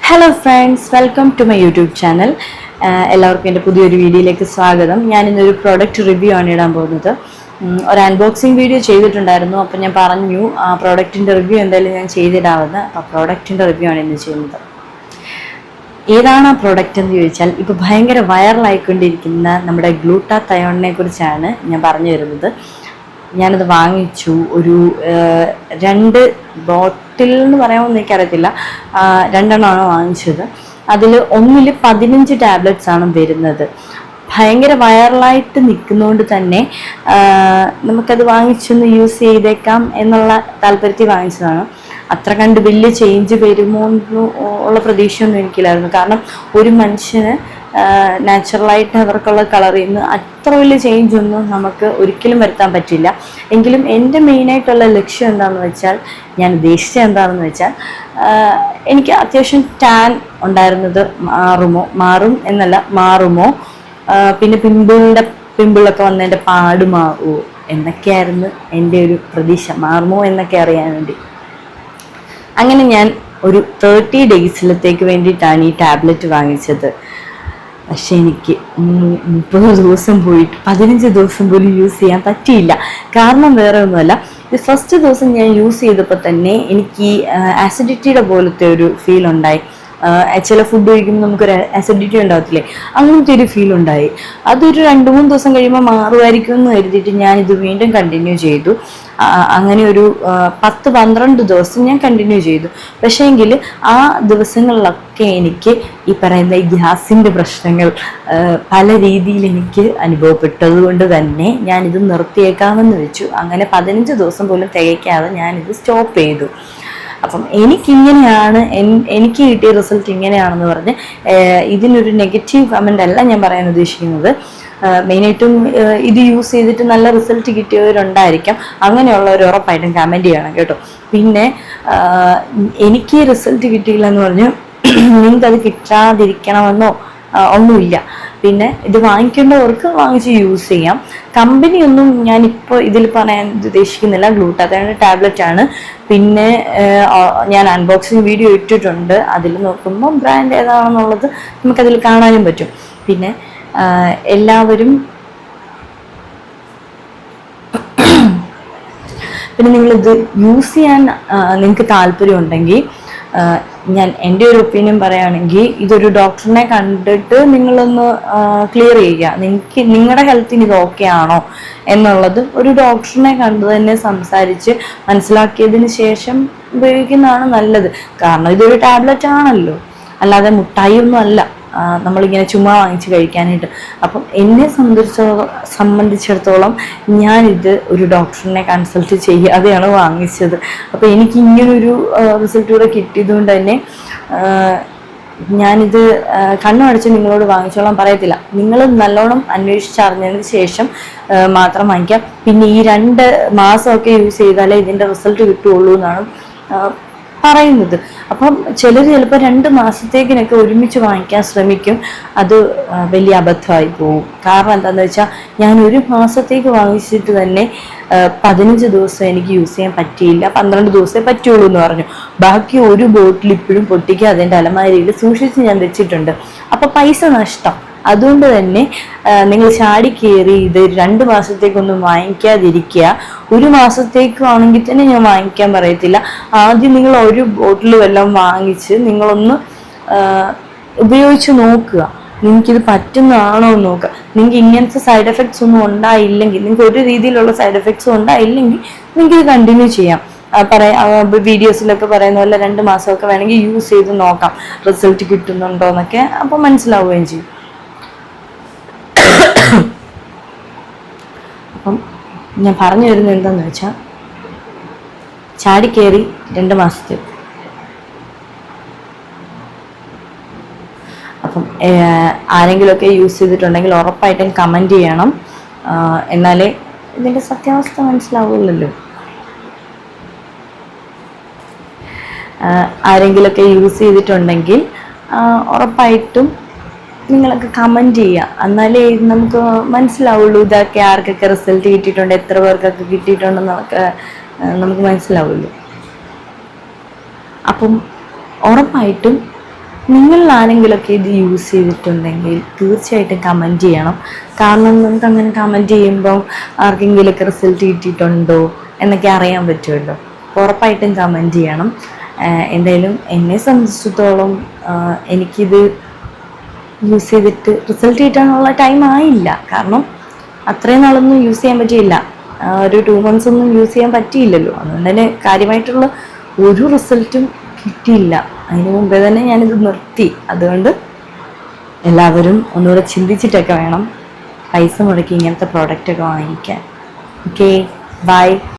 Hello friends, welcome to my YouTube channel. എല്ലാവർക്കും എൻ്റെ പുതിയൊരു വീഡിയോയിലേക്ക് സ്വാഗതം. ഞാനിന്നൊരു പ്രോഡക്റ്റ് റിവ്യൂ ആണ് ഇടാൻ പോകുന്നത്. ഒരു അൺബോക്സിങ് വീഡിയോ ചെയ്തിട്ടുണ്ടായിരുന്നു. അപ്പോൾ ഞാൻ പറഞ്ഞു ആ പ്രോഡക്റ്റിൻ്റെ റിവ്യൂ എന്തായാലും ഞാൻ ചെയ്തിടാവുന്നത്. അപ്പോൾ പ്രോഡക്റ്റിൻ്റെ റിവ്യൂ ആണ് ഇന്ന് ചെയ്യുന്നത്. ഏതാണ് ആ പ്രോഡക്റ്റ് എന്ന് ചോദിച്ചാൽ, ഇപ്പോൾ ഭയങ്കര വൈറലായിക്കൊണ്ടിരിക്കുന്ന നമ്മുടെ ഗ്ലൂട്ടാതയോണിനെ കുറിച്ചാണ് ഞാൻ പറഞ്ഞു വരുന്നത്. ഞാനത് വാങ്ങിച്ചു. ഒരു 2 ബോട്ടിൽ എന്ന് പറയാമെന്ന് എനിക്കറിയത്തില്ല, 2 എണ്ണമാണ് വാങ്ങിച്ചത്. അതിൽ ഒന്നിൽ 15 ടാബ്ലറ്റ്സ് ആണ് വരുന്നത്. ഭയങ്കര വൈറലായിട്ട് നിൽക്കുന്നതുകൊണ്ട് തന്നെ നമുക്കത് വാങ്ങിച്ചൊന്ന് യൂസ് ചെയ്തേക്കാം എന്നുള്ള താല്പര്യത്തിൽ വാങ്ങിച്ചതാണ്. അത്ര കണ്ട് വലിയ ചേഞ്ച് വരുമോ ഉള്ള പ്രതീക്ഷയൊന്നും എനിക്കില്ലായിരുന്നു. കാരണം ഒരു മനുഷ്യന് നാച്ചുറലായിട്ട് അവർക്കുള്ള കളറിൽ നിന്ന് അത്ര വലിയ ചേഞ്ച് ഒന്നും നമുക്ക് ഒരിക്കലും വരുത്താൻ പറ്റില്ല. എങ്കിലും എൻ്റെ മെയിനായിട്ടുള്ള ലക്ഷ്യം എന്താണെന്ന് വെച്ചാൽ, ഞാൻ ഉദ്ദേശിച്ചത് എന്താണെന്ന് വെച്ചാൽ, എനിക്ക് അത്യാവശ്യം ടാൻ ഉണ്ടായിരുന്നത് മാറും എന്നല്ല, മാറുമോ, പിന്നെ പിമ്പിളൊക്കെ വന്നതിൻ്റെ പാട് മാറുമോ എന്നൊക്കെയായിരുന്നു എൻ്റെ ഒരു പ്രതീക്ഷ. മാറുമോ എന്നൊക്കെ അറിയാൻ വേണ്ടി അങ്ങനെ ഞാൻ ഒരു 30 ഡേയ്സിലത്തേക്ക് വേണ്ടിയിട്ടാണ് ഈ ടാബ്ലറ്റ് വാങ്ങിച്ചത്. പക്ഷെ എനിക്ക് 30 ദിവസം പോയിട്ട് 15 ദിവസം പോലും യൂസ് ചെയ്യാൻ പറ്റിയില്ല. കാരണം വേറെ ഒന്നുമല്ല, ഫസ്റ്റ് ദിവസം ഞാൻ യൂസ് ചെയ്തപ്പോൾ തന്നെ എനിക്ക് ആസിഡിറ്റിയുടെ പോലത്തെ ഒരു ഫീൽ ഉണ്ടായി. ചില ഫുഡ് കഴിക്കുമ്പോൾ നമുക്കൊരു ആസിഡിറ്റി ഉണ്ടാകത്തില്ലേ, അങ്ങനത്തെ ഒരു ഫീൽ ഉണ്ടായി. അതൊരു 2-3 ദിവസം കഴിയുമ്പോൾ മാറുമായിരിക്കും എന്ന് കരുതിയിട്ട് ഞാനിത് വീണ്ടും കണ്ടിന്യൂ ചെയ്തു. അങ്ങനെ ഒരു 10-12 ദിവസം ഞാൻ കണ്ടിന്യൂ ചെയ്തു. പക്ഷേ എങ്കിൽ ആ ദിവസങ്ങളിലൊക്കെ എനിക്ക് ഈ പറയുന്ന ഗ്യാസിൻ്റെ പ്രശ്നങ്ങൾ പല രീതിയിൽ എനിക്ക് അനുഭവപ്പെട്ടത് കൊണ്ട് തന്നെ ഞാനിത് നിർത്തിയേക്കാമെന്ന് വെച്ചു. അങ്ങനെ 15 ദിവസം പോലും തികയ്ക്കാതെ ഞാനിത് സ്റ്റോപ്പ് ചെയ്തു. അപ്പം എനിക്കിങ്ങനെയാണ്, എനിക്ക് കിട്ടിയ റിസൾട്ട് ഇങ്ങനെയാണെന്ന് പറഞ്ഞ് ഇതിനൊരു നെഗറ്റീവ് കമൻ്റ് അല്ല ഞാൻ പറയാൻ ഉദ്ദേശിക്കുന്നത്. മെയിനായിട്ടും ഇത് യൂസ് ചെയ്തിട്ട് നല്ല റിസൾട്ട് കിട്ടിയവരുണ്ടായിരിക്കാം. അങ്ങനെയുള്ളവർ ഉറപ്പായിട്ടും കമൻറ്റ് ചെയ്യണം കേട്ടോ. പിന്നെ എനിക്ക് റിസൾട്ട് കിട്ടിയില്ല എന്ന് പറഞ്ഞ് നിങ്ങൾക്കത് കിട്ടാതിരിക്കണമെന്നോ ഒന്നുമില്ല. പിന്നെ ഇത് വാങ്ങിക്കേണ്ടവർക്ക് വാങ്ങിച്ച് യൂസ് ചെയ്യാം. കമ്പനിയൊന്നും ഞാനിപ്പോൾ ഇതിൽ പറയാൻ ഉദ്ദേശിക്കുന്നില്ല. ഗ്ലൂട്ടാതയോൺ ടാബ്ലറ്റ് ആണ്. പിന്നെ ഞാൻ അൺബോക്സിങ് വീഡിയോ ഇട്ടിട്ടുണ്ട്. അതിൽ നോക്കുമ്പോൾ ബ്രാൻഡ് ഏതാണെന്നുള്ളത് നമുക്കതിൽ കാണാനും പറ്റും. പിന്നെ എല്ലാവരും പിന്നെ നിങ്ങളിത് യൂസ് ചെയ്യാൻ നിങ്ങൾക്ക് താല്പര്യമുണ്ടെങ്കിൽ, ഞാൻ എൻ്റെ ഒരു ഒപ്പീനിയൻ പറയുകയാണെങ്കിൽ, ഇതൊരു ഡോക്ടറിനെ കണ്ടിട്ട് നിങ്ങളൊന്ന് ക്ലിയർ ചെയ്യുക. നിങ്ങളുടെ ഹെൽത്തിന് ഇത് ഓക്കെ ആണോ എന്നുള്ളത് ഒരു ഡോക്ടറിനെ കണ്ട് തന്നെ സംസാരിച്ച് മനസ്സിലാക്കിയതിന് ശേഷം ഉപയോഗിക്കുന്നതാണ് നല്ലത്. കാരണം ഇതൊരു ടാബ്ലറ്റ് ആണല്ലോ, അല്ലാതെ മുട്ടായി ഒന്നും അല്ല നമ്മളിങ്ങനെ ചുമ്മാ വാങ്ങിച്ച് കഴിക്കാനായിട്ട്. അപ്പം എന്നെ സംബന്ധിച്ചിടത്തോളം ഞാനിത് ഒരു ഡോക്ടറിനെ കൺസൾട്ട് ചെയ്യാതെയാണ് വാങ്ങിച്ചത്. അപ്പോൾ എനിക്ക് ഇങ്ങനൊരു റിസൾട്ട് കൂടെ കിട്ടിയതുകൊണ്ട് തന്നെ ഞാനിത് കണ്ണുമടച്ച് നിങ്ങളോട് വാങ്ങിച്ചോളാൻ പറയത്തില്ല. നിങ്ങൾ നല്ലോണം അന്വേഷിച്ചറിഞ്ഞതിന് ശേഷം മാത്രം വാങ്ങിക്കാം. പിന്നെ ഈ 2 മാസമൊക്കെ യൂസ് ചെയ്താലേ ഇതിൻ്റെ റിസൾട്ട് കിട്ടുകയുള്ളൂ എന്നാണ് പറയുന്നത്. അപ്പം ചിലപ്പോൾ 2 മാസത്തേക്കിനൊക്കെ ഒരുമിച്ച് വാങ്ങിക്കാൻ ശ്രമിക്കും. അത് വലിയ അബദ്ധമായി പോകും. കാരണം എന്താണെന്ന് വെച്ചാൽ, ഞാൻ 1 മാസത്തേക്ക് വാങ്ങിച്ചിട്ട് തന്നെ 15 ദിവസം എനിക്ക് യൂസ് ചെയ്യാൻ പറ്റിയില്ല. 12 ദിവസമേ പറ്റുള്ളൂ എന്ന് പറഞ്ഞു. ബാക്കി ഒരു ബോട്ടിൽ ഇപ്പോഴും പൊട്ടിക്കുക അതിൻ്റെ അലമാരയിൽ സൂക്ഷിച്ച് ഞാൻ വെച്ചിട്ടുണ്ട്. അപ്പം പൈസ നഷ്ടം. അതുകൊണ്ട് തന്നെ നിങ്ങൾ ചാടി കയറി ഇത് 2 മാസത്തേക്കൊന്നും വാങ്ങിക്കാതിരിക്കുക. 1 മാസത്തേക്കാണെങ്കിൽ തന്നെ ഞാൻ വാങ്ങിക്കാൻ പറയത്തില്ല. ആദ്യം നിങ്ങൾ ഒരു ബോട്ടിൽ വെള്ളം വാങ്ങിച്ച് നിങ്ങളൊന്ന് ഉപയോഗിച്ച് നോക്കുക. നിങ്ങൾക്കിത് പറ്റുന്നതാണോ എന്ന് നോക്കുക. നിങ്ങൾക്ക് ഇങ്ങനത്തെ സൈഡ് എഫക്ട്സ് ഒന്നും ഉണ്ടായില്ലെങ്കിൽ, നിങ്ങൾക്ക് ഒരു രീതിയിലുള്ള സൈഡ് എഫക്ട്സും ഉണ്ടായില്ലെങ്കിൽ നിങ്ങൾക്കിത് കണ്ടിന്യൂ ചെയ്യാം. വീഡിയോസിലൊക്കെ പറയുന്ന പോലെ 2 മാസമൊക്കെ വേണമെങ്കിൽ യൂസ് ചെയ്ത് നോക്കാം, റിസൾട്ട് കിട്ടുന്നുണ്ടോ എന്നൊക്കെ. അപ്പോൾ മനസ്സിലാവുകയും ചെയ്യും. അപ്പം ഞാൻ പറഞ്ഞു വരുന്നത് എന്താണെന്ന് വെച്ചാൽ, ചാടിക്കയറി 2 മാസത്തിൽ. അപ്പം ആരെങ്കിലുമൊക്കെ യൂസ് ചെയ്തിട്ടുണ്ടെങ്കിൽ ഉറപ്പായിട്ടും കമൻറ്റ് ചെയ്യണം. എന്നാലേ ഇതിൻ്റെ സത്യാവസ്ഥ മനസ്സിലാവുള്ളല്ലോ. ആരെങ്കിലുമൊക്കെ യൂസ് ചെയ്തിട്ടുണ്ടെങ്കിൽ ഉറപ്പായിട്ടും നിങ്ങളൊക്കെ കമൻറ്റ് ചെയ്യുക. എന്നാലേ നമുക്ക് മനസ്സിലാവുള്ളൂ ഇതൊക്കെ ആർക്കൊക്കെ റിസൾട്ട് കിട്ടിയിട്ടുണ്ട്, എത്ര പേർക്കൊക്കെ കിട്ടിയിട്ടുണ്ടെന്നൊക്കെ നമുക്ക് മനസ്സിലാവുള്ളൂ. അപ്പം ഉറപ്പായിട്ടും നിങ്ങളിൽ ആരെങ്കിലുമൊക്കെ ഇത് യൂസ് ചെയ്തിട്ടുണ്ടെങ്കിൽ തീർച്ചയായിട്ടും കമൻറ്റ് ചെയ്യണം. കാരണം നമുക്ക് അങ്ങനെ കമൻറ്റ് ചെയ്യുമ്പം ആർക്കെങ്കിലുമൊക്കെ റിസൾട്ട് കിട്ടിയിട്ടുണ്ടോ എന്നൊക്കെ അറിയാൻ പറ്റുമല്ലോ. ഉറപ്പായിട്ടും കമൻറ്റ് ചെയ്യണം. എന്തായാലും എന്നെ സംബന്ധിച്ചിടത്തോളം എനിക്കിത് യൂസ് ചെയ്തിട്ട് റിസൾട്ട് കിട്ടാനുള്ള ടൈം ആയില്ല. കാരണം അത്രയും നാളൊന്നും യൂസ് ചെയ്യാൻ പറ്റിയില്ല. ഒരു 2 months ഒന്നും യൂസ് ചെയ്യാൻ പറ്റിയില്ലല്ലോ. അതുകൊണ്ട് തന്നെ കാര്യമായിട്ടുള്ള ഒരു റിസൾട്ടും കിട്ടിയില്ല. അതിന് മുമ്പേ തന്നെ ഞാനിത് നിർത്തി. അതുകൊണ്ട് എല്ലാവരും ഒന്നുകൂടെ ചിന്തിച്ചിട്ടൊക്കെ വേണം പൈസ മുടക്കി ഇങ്ങനത്തെ പ്രോഡക്റ്റൊക്കെ വാങ്ങിക്കാൻ. Okay, by.